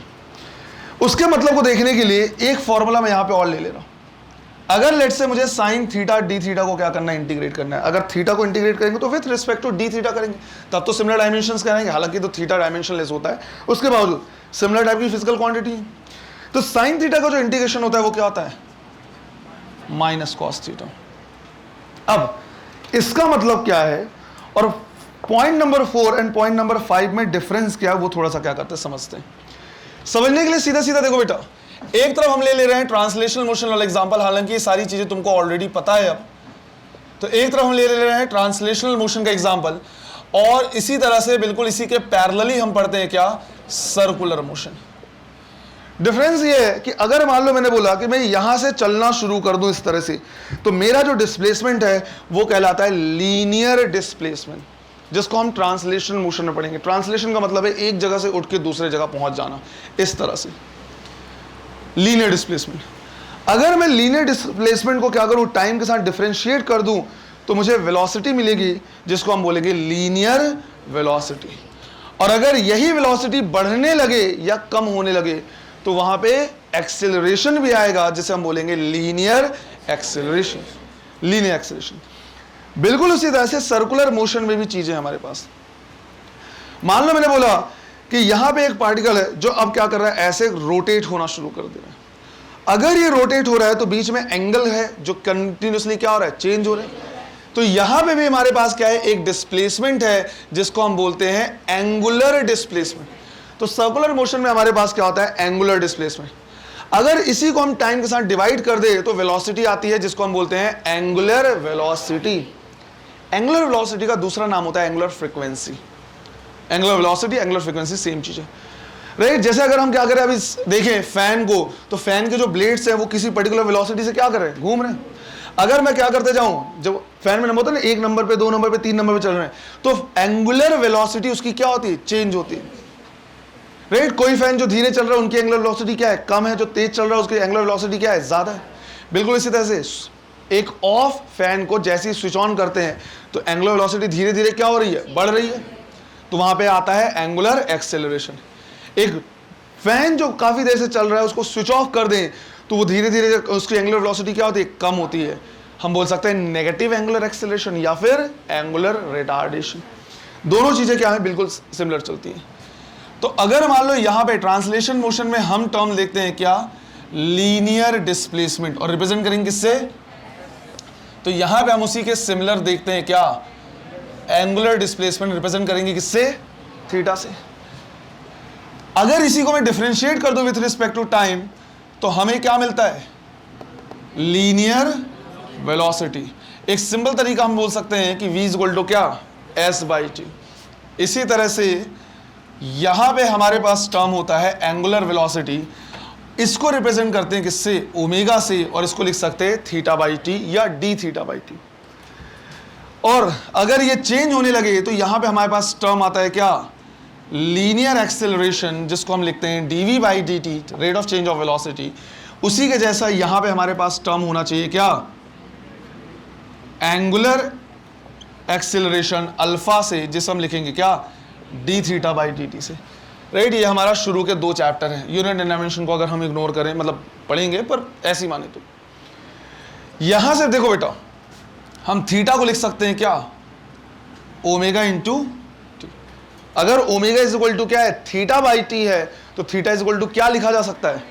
Speaker 1: उसके मतलब को देखने के लिए एक फॉर्मूला मैं यहां पे और ले ले रहा हूं। अगर लेट से मुझे साइन थीटा डी थीटा को क्या करना है, इंटीग्रेट करना है। अगर थीटा को इंटीग्रेट करेंगे तो with respect to d theta करेंगे, तब तो सिमिलर डायमेंशंस करेंगे, हालांकि तो थीटा डायमेंशनलेस होता है, उसके बावजूद सिमिलर टाइप की फिजिकल क्वांटिटी है। तो साइन थीटा का जो इंटीग्रेशन होता है वो क्या होता है, माइनस कॉस थीटा। अब इसका मतलब क्या है, और point number 4 and point number 5 में डिफरेंस क्या है वो थोड़ा सा क्या करते हैं समझते हैं। समझने के लिए सीधा सीधा देखो बेटा, एक तरफ हम ले रहे हैं ट्रांसलेशनल मोशन वाला एग्जांपल, हालांकि ये सारी चीजें तुमको ऑलरेडी पता है अब। तो एक तरफ हम ले रहे हैं ट्रांसलेशनल मोशन का एग्जांपल, और इसी तरह से बिल्कुल इसी के पैरेलली हम पढ़ते हैं क्या, सर्कुलर मोशन। डिफरेंस ये है कि अगर मान लो मैंने बोला कि मैं यहां से चलना शुरू कर दूं इस तरह से, तो मेरा जो डिस्प्लेसमेंट है वो कहलाता है लीनियर डिस्प्लेसमेंट, जिसको हम ट्रांसलेशनल मोशन में पढ़ेंगे। ट्रांसलेशन का मतलब है एक जगह से उठ के दूसरे जगह पहुंच जाना, इस तरह से लीनियर डिस्प्लेसमेंट। अगर मैं लीनियर डिस्प्लेसमेंट को क्या करूं, टाइम के साथ डिफरेंशिएट कर दूं, तो मुझे वेलोसिटी मिलेगी, जिसको हम बोलेंगे लीनियर वेलोसिटी। और अगर यही वेलोसिटी बढ़ने लगे या कम होने लगे, तो वहां पे एक्सेलरेशन भी आएगा, जिसे हम बोलेंगे लीनियर एक्सेलरेशन। लीनियर एक्सेलरेशन बिल्कुल उसी तरह से सर्कुलर मोशन में भी चीजें हमारे पास। मान लो मैंने बोला कि यहां पे एक पार्टिकल है जो अब क्या कर रहा है, ऐसे रोटेट होना शुरू कर दे रहा है। अगर ये रोटेट हो रहा है तो बीच में एंगल है जो कंटिन्यूसली क्या हो रहा है, चेंज हो रहा है। तो यहां पे भी हमारे पास क्या है, एक डिस्प्लेसमेंट है जिसको हम बोलते हैं एंगुलर डिस्प्लेसमेंट। तो सर्कुलर मोशन में हमारे पास क्या होता है, एंगुलर डिस्प्लेसमेंट। अगर इसी को हम टाइम के साथ डिवाइड कर दे तो वेलोसिटी आती है, जिसको हम बोलते हैं एंगुलर वेलोसिटी। एंगुलर वेलोसिटी का दूसरा नाम होता है angular frequency. Angular velocity, angular frequency same चीज है, राइट। जैसे अगर हम क्या करें, अभी देखें फैन को, तो फैन के जो ब्लेड्स हैं वो किसी पर्टिकुलर वेलोसिटी से क्या कर रहे हैं, घूम रहे हैं। अगर मैं क्या करते जाऊं, जब फैन में नंबर होता है ना, 1 नंबर पे, 2 नंबर पे, 3 नंबर पे चल रहे हैं, तो एंगुलर वेलोसिटी उसकी क्या होती है, चेंज होती है, राइट। कोई फैन जो धीरे चल रहा है उनकी एंगुलर वेलोसिटी क्या है, कम है। जो तेज चल रहा है उसकी एंगुलर वेलोसिटी क्या है, ज्यादा है। बिल्कुल इसी तरह से एक ऑफ फैन को जैसे ही स्विच ऑन करते हैं तो एंगुलर वेलोसिटी धीरे धीरे क्या हो रही है, बढ़ रही है, तो वहां पे आता है एंगुलर एक्सेलरेशन। एक फैन जो काफी देर से चल रहा है उसको स्विच ऑफ कर दें तो वो धीरे धीरे उसकी एंगुलर वेलोसिटी क्या होती है, कम होती है। हम बोल सकते हैं नेगेटिव एंगुलर एक्सेलरेशन या फिर एंगुलर रिटार्डेशन। दोनों चीजें क्या है, बिल्कुल सिमिलर चलती हैं। तो अगर मान लो यहां पे ट्रांसलेशन मोशन में हम टर्म देखते हैं क्या, लीनियर डिस्प्लेसमेंट, और रिप्रेजेंट करेंगे किससे, तो यहां पे हम उसी के सिमिलर देखते हैं क्या, एंगुलर डिस्प्लेसमेंट रिप्रेजेंट करेंगे किससे, थीटा से। अगर इसी को मैं डिफरेंशिएट कर दूं विथ रिस्पेक्ट टू टाइम, तो हमें क्या मिलता है, लीनियर वेलोसिटी। एक सिंपल तरीका हम बोल सकते हैं कि v इक्वल टू क्या, s/t। इसी तरह से यहां पे हमारे पास टर्म होता है एंगुलर वेलोसिटी, इसको रिप्रेजेंट करते हैं किससे, ओमेगा से, और इसको लिख सकते हैं θ/t या dθ/t। और अगर ये चेंज होने लगे तो यहां पे हमारे पास टर्म आता है क्या, लीनियर एक्सेलरेशन, जिसको हम लिखते हैं dv/dt, rate of change of velocity. उसी के जैसा यहां पे हमारे पास टर्म होना चाहिए क्या, एंगुलर एक्सेलरेशन अल्फा से, जिसे हम लिखेंगे क्या, dθ/dt से, राइट। ये हमारा शुरू के 2 चैप्टर हैं। यूनिट एंड डायमेंशन को अगर हम इग्नोर करें, मतलब पढ़ेंगे पर ऐसी माने तो यहां से देखो बेटा, हम थीटा को लिख सकते हैं क्या, ओमेगा इंटू टी। अगर ओमेगा इज इक्वल टू क्या है, θ/t है, तो थीटा इज इक्वल टू क्या लिखा जा सकता है,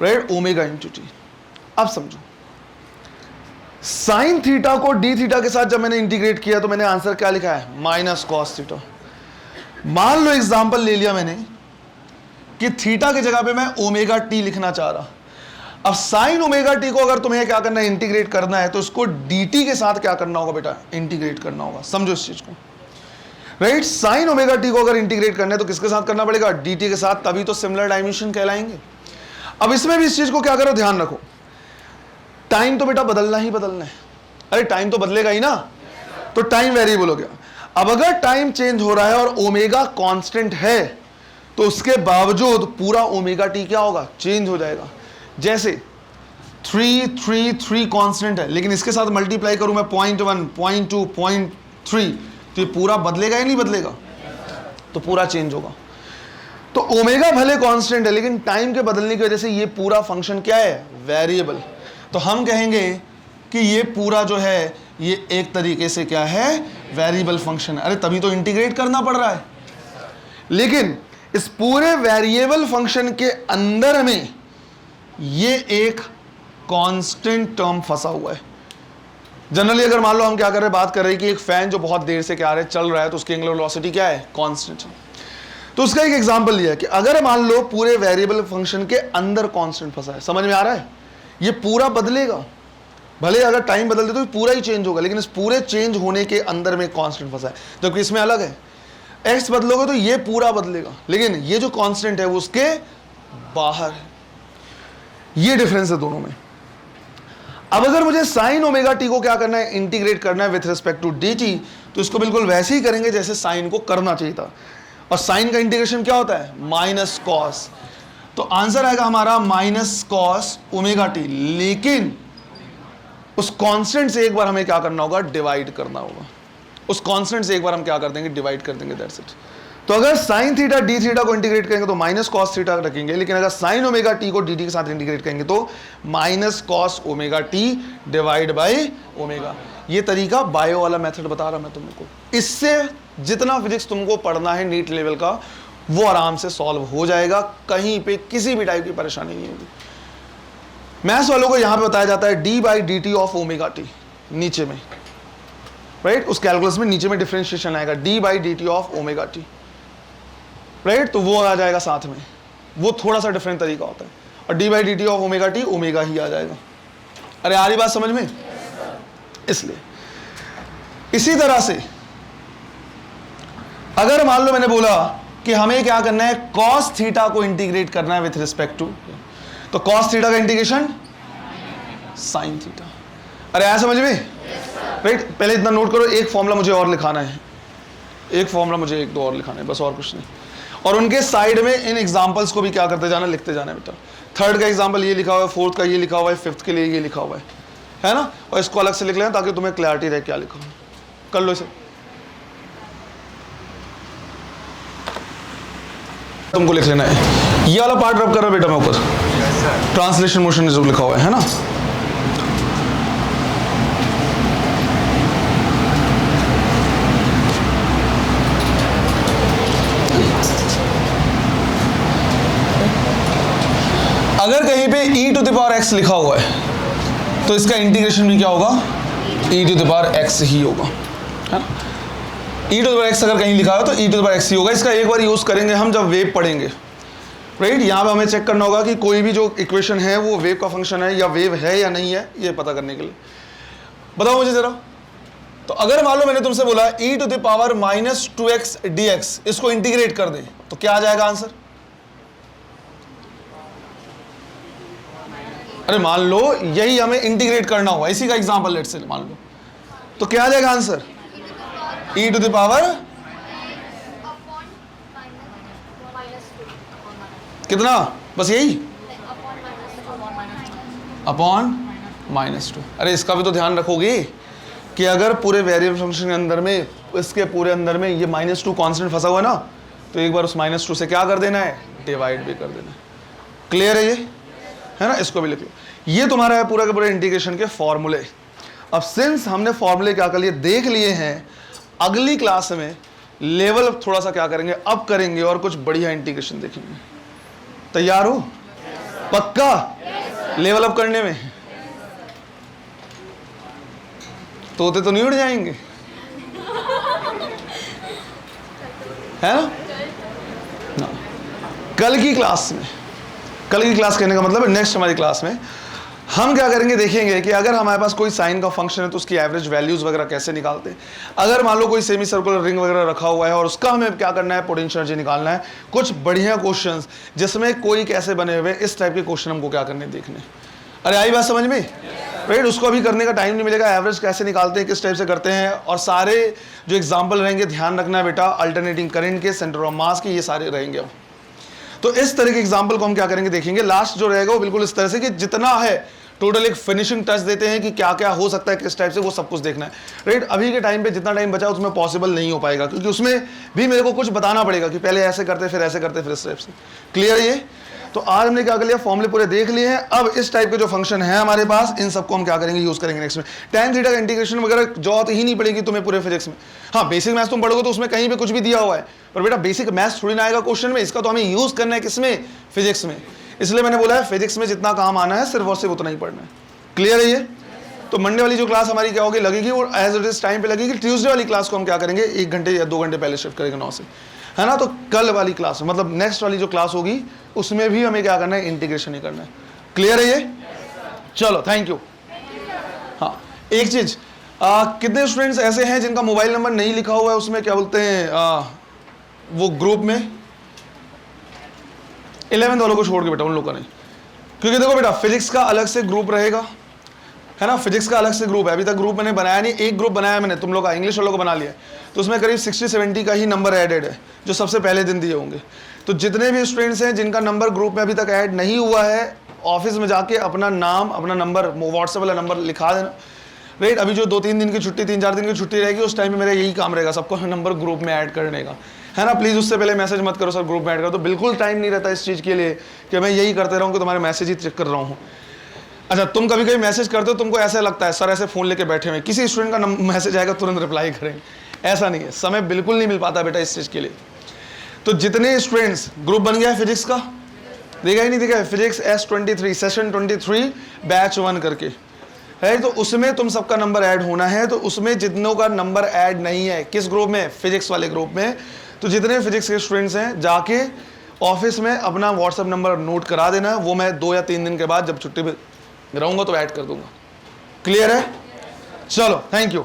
Speaker 1: राइट, ओमेगा इंटू टी। अब समझो, साइन थीटा को डी थीटा के साथ जब मैंने इंटीग्रेट किया तो मैंने आंसर क्या लिखा है, माइनस कॉस थीटा। मान लो एग्जांपल ले लिया मैंने कि थीटा की जगह पे मैं ओमेगा टी लिखना चाह रहा। अब साइन ओमेगा टी को अगर तुम्हें क्या करना है, इंटीग्रेट करना है, तो इसको dt के साथ क्या करना होगा बेटा, इंटीग्रेट करना होगा। समझो इस चीज को, राइट। साइन ओमेगा टी को अगर इंटीग्रेट करना है तो किसके साथ करना पड़ेगा, dt के साथ, तभी तो सिमिलर डायमेंशन कहलाएंगे। अब इसमें भी इस चीज को क्या करो, ध्यान रखो, टाइम तो बेटा बदलना ही बदलना है। अरे टाइम तो बदलेगा ही ना, तो टाइम वेरिएबल हो गया। अब अगर टाइम चेंज हो रहा है और ओमेगा कांस्टेंट है, तो उसके बावजूद पूरा ओमेगा टी क्या होगा, चेंज हो जाएगा। जैसे 3 कांस्टेंट है, लेकिन इसके साथ मल्टीप्लाई करूं मैं 0.1, 0.2, 0.3, तो ये पूरा बदलेगा या नहीं बदलेगा, तो पूरा चेंज होगा। तो ओमेगा भले कांस्टेंट है, लेकिन टाइम के बदलने की वजह से ये पूरा फंक्शन क्या है, वेरिएबल। तो हम कहेंगे कि ये पूरा जो है ये एक तरीके से क्या है, वेरिएबल फंक्शन है। अरे तभी तो इंटीग्रेट करना पड़ रहा है। लेकिन इस पूरे वेरिएबल फंक्शन के अंदर में ये एक कांस्टेंट टर्म फंसा हुआ है। जनरली अगर मान लो हम क्या कर रहे हैं, बात कर रहे हैं कि एक फैन जो बहुत देर से क्या रहे चल रहा है तो उसकी एंगुलर वेलोसिटी क्या है, कांस्टेंट है। तो उसका एक एग्जांपल लिया है कि अगर मान लो पूरे वेरिएबल फंक्शन के अंदर कांस्टेंट फंसा है, समझ में आ रहा है, ये पूरा बदलेगा, भले अगर टाइम बदल दे तो पूरा ही चेंज होगा, लेकिन इस पूरे चेंज होने के अंदर में कांस्टेंट फंसा है, जबकि इसमें अलग है, एक्स बदलोगे तो ये पूरा बदलेगा, लेकिन ये जो कांस्टेंट है वो उसके बाहर है। ये डिफरेंस है दोनों में। अब अगर मुझे साइन ओमेगा टी को क्या करना है, इंटीग्रेट करना है with respect to d t, तो इसको बिल्कुल वैसे ही करेंगे जैसे साइन को करना चाहिए था। और साइन का इंटीग्रेशन क्या होता है, माइनस कॉस, तो आंसर आएगा हमारा माइनस कॉस ओमेगा टी, लेकिन उस कांस्टेंट से एक बार हमें क्या करना होगा, डिवाइड करना होगा। उस कांस्टेंट से एक बार हम क्या कर देंगे, डिवाइड कर देंगे, दैट्स इट। तो अगर साइन थीटा डी थीटा को इंटीग्रेट करेंगे तो माइनस कॉस थीटा रखेंगे, लेकिन अगर साइन ओमेगा टी को डी टी के साथ इंटीग्रेट करेंगे तो minus cos omega T divide by omega. ये तरीका बायो वाला मेथड बता रहा मैं तुमको, इससे जितना फिजिक्स तुमको पढ़ना है नीट लेवल का वो आराम से सॉल्व हो जाएगा, कहीं पे किसी भी टाइप की परेशानी नहीं होगी। मैथ्स वालों को यहां पे बताया जाता है D by D T of omega T, नीचे में, राइट, उस कैलकुलस में नीचे में डिफरेंशिएशन आएगा D by D T of omega T, right, तो वो आ जाएगा साथ में, वो थोड़ा सा डिफरेंट तरीका होता है, और D by D T of omega T omega ही आ जाएगा। अरे आ रही बात समझ में? इसलिए इसी तरह से अगर मान लो मैंने बोला कि हमें क्या करना है, कॉस थीटा को इंटीग्रेट करना है विथ रिस्पेक्ट टू, तो कॉस थीटा का इंटीग्रेशन साइन थीटा। अरे आया समझ में? राइट, पहले इतना नोट करो, एक फॉर्मूला मुझे और लिखाना है, एक फॉर्मूला मुझे एक दो और लिखाना है, बस और कुछ नहीं। और उनके साइड में इन एग्जांपल्स को भी क्या करते जाना, लिखते जाना बेटा। थर्ड का एग्जांपल ये लिखा हुआ है, फोर्थ का ये लिखा हुआ है, फिफ्थ के लिए ये लिखा हुआ है ना, और इसको अलग से लिख लें ताकि तुम्हें क्लैरिटी रहे क्या लिखा है। कर लो इसे, तुमको लिख लेना है। ये वाला पार्ट रब कर रहा बेटा मैं ऊपर, ट्रांसलेशन मोशन जो लिखा हुआ है ना। अगर कहीं पे e to the power x लिखा हुआ है तो इसका इंटीग्रेशन भी क्या होगा, e to the power x ही होगा, है ना। e to the power x अगर कहीं लिखा है तो e to the power x ही होगा। इसका एक बार यूज करेंगे हम जब वेव पढ़ेंगे, राइट। यहाँ पे हमें चेक करना होगा कि कोई भी जो इक्वेशन है वो वेव का फंक्शन है या वेव है या नहीं है, ये पता करने के लिए बताओ मुझे जरा। तो अगर मान लो मैंने तुमसे बोला e to the power minus 2x dx, इसको इंटीग्रेट कर दे तो क्या आ जाएगा आंसर? अरे मान लो यही हमें इंटीग्रेट करना हुआ, इसी का एग्जांपल लेट से मान लो, तो क्या आ जाएगा answer? e to the power कितना, बस यही अपॉन -2। अरे इसका भी तो ध्यान रखोगे कि अगर पूरे वेरिएबल फंक्शन के अंदर में, इसके पूरे अंदर में ये -2 कांस्टेंट फंसा हुआ है ना, तो एक बार उस -2 से क्या कर देना है, डिवाइड भी कर देना है। क्लियर है ये, है ना। इसको भी लिख लो, ये तुम्हारा है पूरा के पूरे इंटीग्रेशन के फॉर्मूले। अब सिंस हमने फॉर्मूले क्या कर लिए, देख लिए हैं, अगली क्लास में लेवल थोड़ा सा क्या करेंगे, अप करेंगे और कुछ बढ़िया इंटीग्रेशन देखेंगे। तैयार हो? पक्का? लेवल अप करने में तोते तो नहीं उड़ जाएंगे, है ना। कल की क्लास में, कल की क्लास कहने का मतलब है नेक्स्ट हमारी क्लास में हम क्या करेंगे, देखेंगे कि अगर हमारे पास कोई साइन का फंक्शन है तो उसकी एवरेज वैल्यूज वगैरह कैसे निकालते हैं। अगर मान लो कोई सेमी सर्कुलर रिंग वगैरह रखा हुआ है और उसका हमें क्या करना है, पोटेंशियल एनर्जी निकालना है। कुछ बढ़िया क्वेश्चंस जिसमें कोई कैसे बने हुए, इस टाइप के क्वेश्चन हमको क्या करने देखने। अरे आई बात समझ में? राइट, उसको अभी करने का टाइम नहीं मिलेगा। एवरेज कैसे निकालते हैं, किस टाइप से करते हैं, और सारे जो एग्जाम्पल रहेंगे ध्यान रखना है बेटा, अल्टरनेटिंग करंट के, सेंटर ऑफ मास के, ये सारे रहेंगे। अब तो इस तरह के एग्जाम्पल को हम क्या करेंगे, देखेंगे। लास्ट जो रहेगा वो बिल्कुल इस तरह से कि जितना है टोटल एक फिनिशिंग टच देते हैं कि क्या क्या हो सकता है, किस टाइप से, वो सब कुछ देखना है। राइट, अभी के टाइम पे जितना टाइम बचा उसमें पॉसिबल नहीं हो पाएगा, क्योंकि उसमें भी मेरे को कुछ बताना पड़ेगा कि पहले ऐसे करते, फिर ऐसे करते, फिर इस टाइप से। क्लियर है ये? तो आज हमने क्या कर लिया, फॉर्मूले पूरे देख लिए हैं। अब इस टाइप के जो फंक्शन है हमारे पास, इन सबको हम क्या करेंगे, यूज करेंगे नेक्स्ट में। tan थीटा का इंटीग्रेशन वगैरह जरूरत ही नहीं पड़ेगी तुम्हें पूरे फिजिक्स में। हाँ, बेसिक मैथ्स तुम पढ़ोगे तो उसमें कहीं पे कुछ भी दिया हुआ है, पर बेटा बेसिक मैथ्स थोड़ी ना आएगा क्वेश्चन में। इसका तो हमें यूज करना है किसमें, फिजिक्स में। इसलिए मैंने बोला है फिजिक्स में जितना काम आना है सिर्फ और सिर्फ उतना ही पढ़ना है। क्लियर है ये? तो मंडे वाली जो क्लास हमारी क्या होगी, लगेगी और एज इट इज टाइम पे लगेगी। ट्यूसडे वाली क्लास को हम क्या करेंगे, 1 घंटे या 2 घंटे पहले शिफ्ट करेंगे 9 से, है ना। तो कल वाली क्लास मतलब नेक्स्ट वाली जो क्लास होगी उसमें भी हमें क्या करना है, इंटीग्रेशन ही करना है। क्लियर है ये? चलो थैंक यू। हाँ एक चीज, कितने स्टूडेंट्स ऐसे हैं जिनका मोबाइल नंबर नहीं लिखा हुआ है उसमें, क्या बोलते हैं, वो ग्रुप में 11th वालों को छोड़ के बेटा, उन लोगों का नहीं। क्योंकि देखो बेटा फिजिक्स का अलग से ग्रुप रहेगा, है ना, फिजिक्स का अलग से ग्रुप है। अभी तक ग्रुप मैंने बनाया नहीं, एक ग्रुप बनाया मैंने तुम लोग का, इंग्लिश वालों को बना लिया, तो उसमें करीब 60-70 का ही नंबर एडेड है जो सबसे पहले दिन दिए होंगे। तो जितने भी स्टूडेंट्स हैं जिनका नंबर ग्रुप में अभी तक ऐड नहीं हुआ है, ऑफिस में जाके अपना नाम, अपना नंबर, व्हाट्सएप वाला नंबर लिखा देना, राइट। अभी जो 2-3 दिन की छुट्टी, 3-4 दिन की छुट्टी रहेगी, उस टाइम में मेरा यही काम रहेगा, सबको नंबर ग्रुप में ऐड करने का, है ना। प्लीज़ उससे पहले मैसेज मत करो सर ग्रुप में ऐड करो, तो बिल्कुल टाइम नहीं रहता इस चीज़ के लिए कि मैं यही करते रहूँ कि तुम्हारे मैसेज ही चेक कर रहा हूँ। अच्छा तुम कभी कभी मैसेज करते हो, तुमको ऐसा लगता है सर ऐसे फ़ोन लेके बैठे हुए, किसी स्टूडेंट का मैसेज आएगा तुरंत रिप्लाई करेंगे, ऐसा नहीं है, समय बिल्कुल नहीं मिल पाता बेटा इस चीज़ के लिए। तो जितने स्टूडेंट्स, ग्रुप बन गया है फिजिक्स का, देखा ही नहीं देखा है, फिजिक्स S23 सेशन 23 बैच 1 करके है, तो उसमें तुम सबका नंबर ऐड होना है। तो उसमें जितनों का नंबर ऐड नहीं है, किस ग्रुप में, फिजिक्स वाले ग्रुप में, तो जितने फिजिक्स के स्टूडेंट्स हैं जाके ऑफिस में अपना व्हाट्सएप नंबर नोट करा देना, वो मैं 2 या 3 दिन के बाद जब छुट्टी पे रहूंगा तो ऐड कर दूंगा। क्लियर है? चलो थैंक यू।